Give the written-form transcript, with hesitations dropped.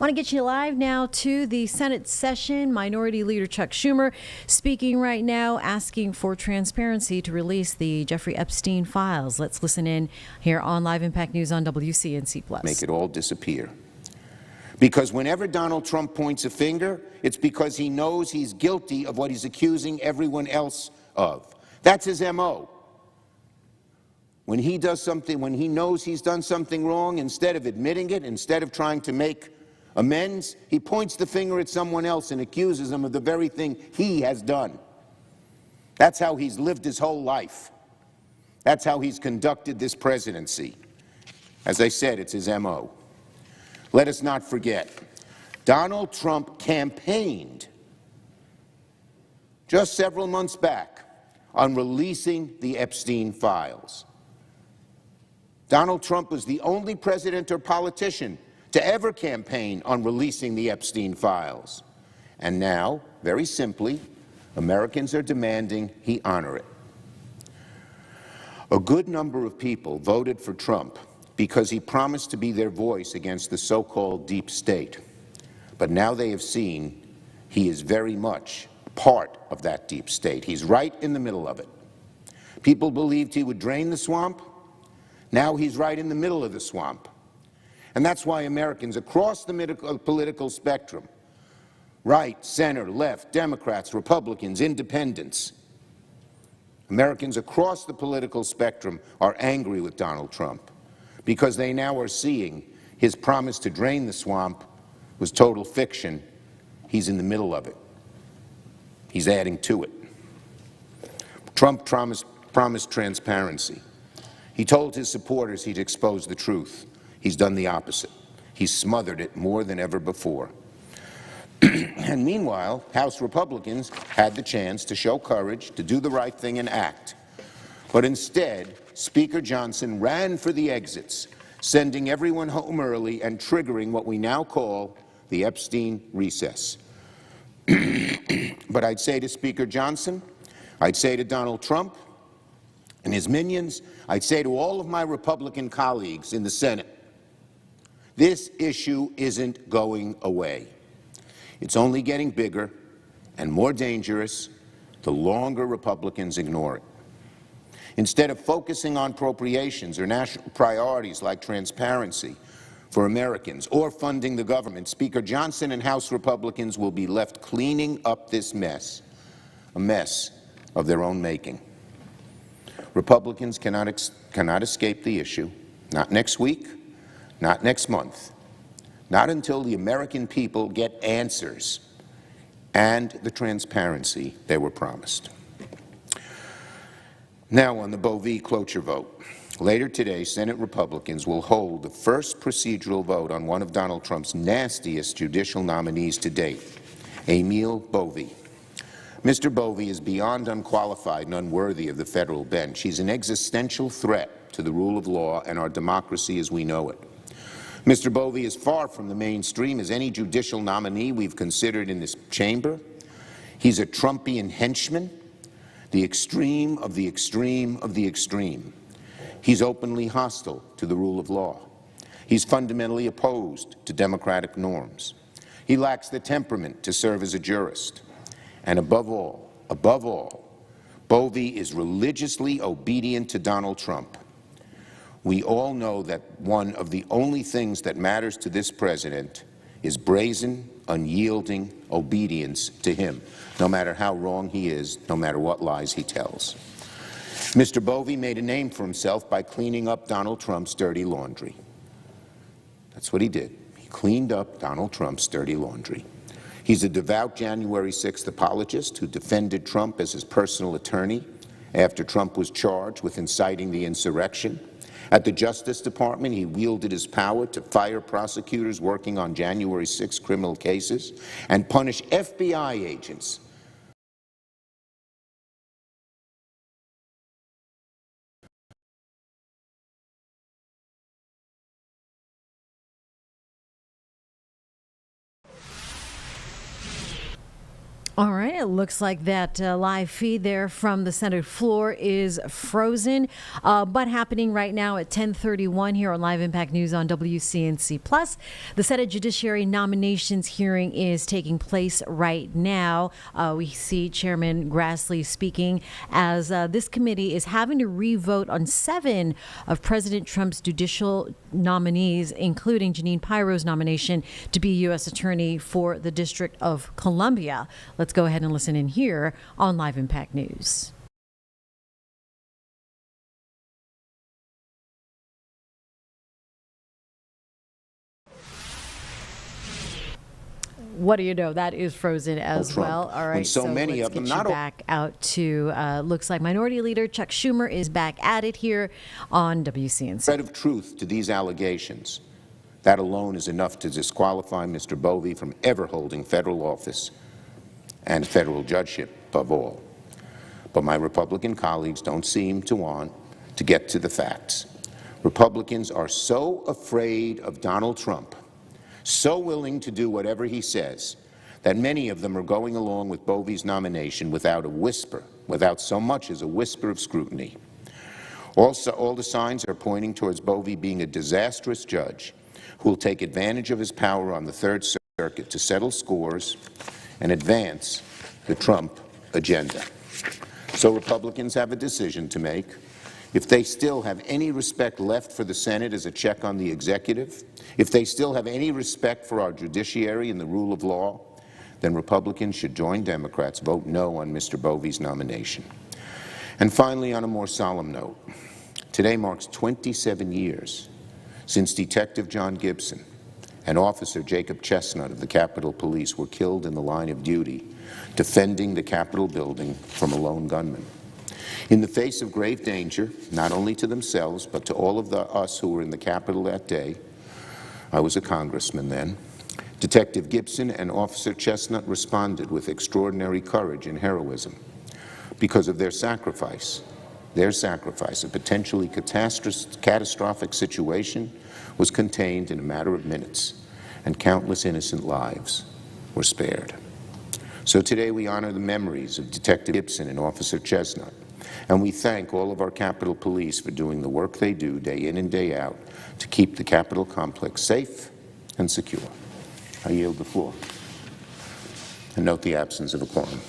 Want to get you live now to the Senate session. Minority Leader Chuck Schumer speaking right now, asking for transparency to release the Jeffrey Epstein files. Let's listen in here on Live Impact News on WCNC+. Make it all disappear. Because whenever Donald Trump points a finger, it's because he knows he's guilty of what he's accusing everyone else of. That's his M.O. When he does something, when he knows he's done something wrong, instead of admitting it, instead of trying to make amends, he points the finger at someone else and accuses them of the very thing he has done. That's how he's lived his whole life. That's how he's conducted this presidency. As I said, it's his M.O. Let us not forget, Donald Trump campaigned just several months back on releasing the Epstein files. Donald Trump was the only president or politician to ever campaign on releasing the Epstein files. And now, very simply, Americans are demanding he honor it. A good number of people voted for Trump because he promised to be their voice against the so-called deep state. But now they have seen he is very much part of that deep state. He's right in the middle of it. People believed he would drain the swamp. Now he's right in the middle of the swamp. And that's why Americans across the political spectrum, right, center, left, Democrats, Republicans, independents, Americans across the political spectrum are angry with Donald Trump because they now are seeing his promise to drain the swamp was total fiction. He's in the middle of it. He's adding to it. Trump promised transparency. He told his supporters he'd expose the truth. He's done the opposite. He's smothered it more than ever before. And meanwhile, House Republicans had the chance to show courage, to do the right thing and act. But instead, Speaker Johnson ran for the exits, sending everyone home early and triggering what we now call the Epstein recess. But I'd say to Speaker Johnson, I'd say to Donald Trump and his minions, I'd say to all of my Republican colleagues in the Senate, this issue isn't going away. It's only getting bigger and more dangerous the longer Republicans ignore it. Instead of focusing on appropriations or national priorities like transparency for Americans or funding the government, Speaker Johnson and House Republicans will be left cleaning up this mess, a mess of their own making. Republicans cannot escape the issue, not next week, not next month, not until the American people get answers and the transparency they were promised. Now on the Bovi cloture vote. Later today, Senate Republicans will hold the first procedural vote on one of Donald Trump's nastiest judicial nominees to date, Emil Bovi. Mr. Bovi is beyond unqualified and unworthy of the federal bench. He's an existential threat to the rule of law and our democracy as we know it. Mr. Bovi is far from the mainstream as any judicial nominee we've considered in this chamber. He's a Trumpian henchman, the extreme of the extreme of the extreme. He's openly hostile to the rule of law. He's fundamentally opposed to democratic norms. He lacks the temperament to serve as a jurist. And above all, Bovi is religiously obedient to Donald Trump. We all know that one of the only things that matters to this president is brazen, unyielding obedience to him, no matter how wrong he is, no matter what lies he tells. Mr. Bovi made a name for himself by cleaning up Donald Trump's dirty laundry. That's what he did. He cleaned up Donald Trump's dirty laundry. He's a devout January 6th apologist who defended Trump as his personal attorney after Trump was charged with inciting the insurrection. At the Justice Department, he wielded his power to fire prosecutors working on January 6 criminal cases and punish FBI agents All right, it looks like that live feed there from the Senate floor is frozen, but happening right now at 10:31 here on Live Impact News on WCNC Plus. The Senate Judiciary nominations hearing is taking place right now. We see Chairman Grassley speaking as this committee is having to re-vote on 7 of President Trump's judicial nominees, including Janine Pirro's nomination to be U.S. Attorney for the District of Columbia. Let's go ahead and listen in here on Live Impact News. What do you know? That is frozen as well. All right, when so many let's of them get you back out to looks like Minority Leader Chuck Schumer is back at it here on WCNC. Thread of truth to these allegations. That alone is enough to disqualify Mr. Bovee from ever holding federal office and federal judgeship above all. But my Republican colleagues don't seem to want to get to the facts. Republicans are so afraid of Donald Trump, so willing to do whatever he says, that many of them are going along with Bovee's nomination without a whisper, without so much as a whisper of scrutiny. Also, all the signs are pointing towards Bovee being a disastrous judge who will take advantage of his power on the Third Circuit to settle scores and advance the Trump agenda. So Republicans have a decision to make. If they still have any respect left for the Senate as a check on the executive, if they still have any respect for our judiciary and the rule of law, then Republicans should join Democrats, vote no on Mr. Bovee's nomination. And finally, on a more solemn note, today marks 27 years since Detective John Gibson and Officer Jacob Chestnut of the Capitol Police were killed in the line of duty defending the Capitol building from a lone gunman. In the face of grave danger, not only to themselves, but to all of us who were in the Capitol that day, I was a congressman then, Detective Gibson and Officer Chestnut responded with extraordinary courage and heroism. Because of their sacrifice, a potentially catastrophic situation was contained in a matter of minutes, and countless innocent lives were spared. So today we honor the memories of Detective Gibson and Officer Chestnut, and we thank all of our Capitol Police for doing the work they do day in and day out to keep the Capitol complex safe and secure. I yield the floor and note the absence of a quorum.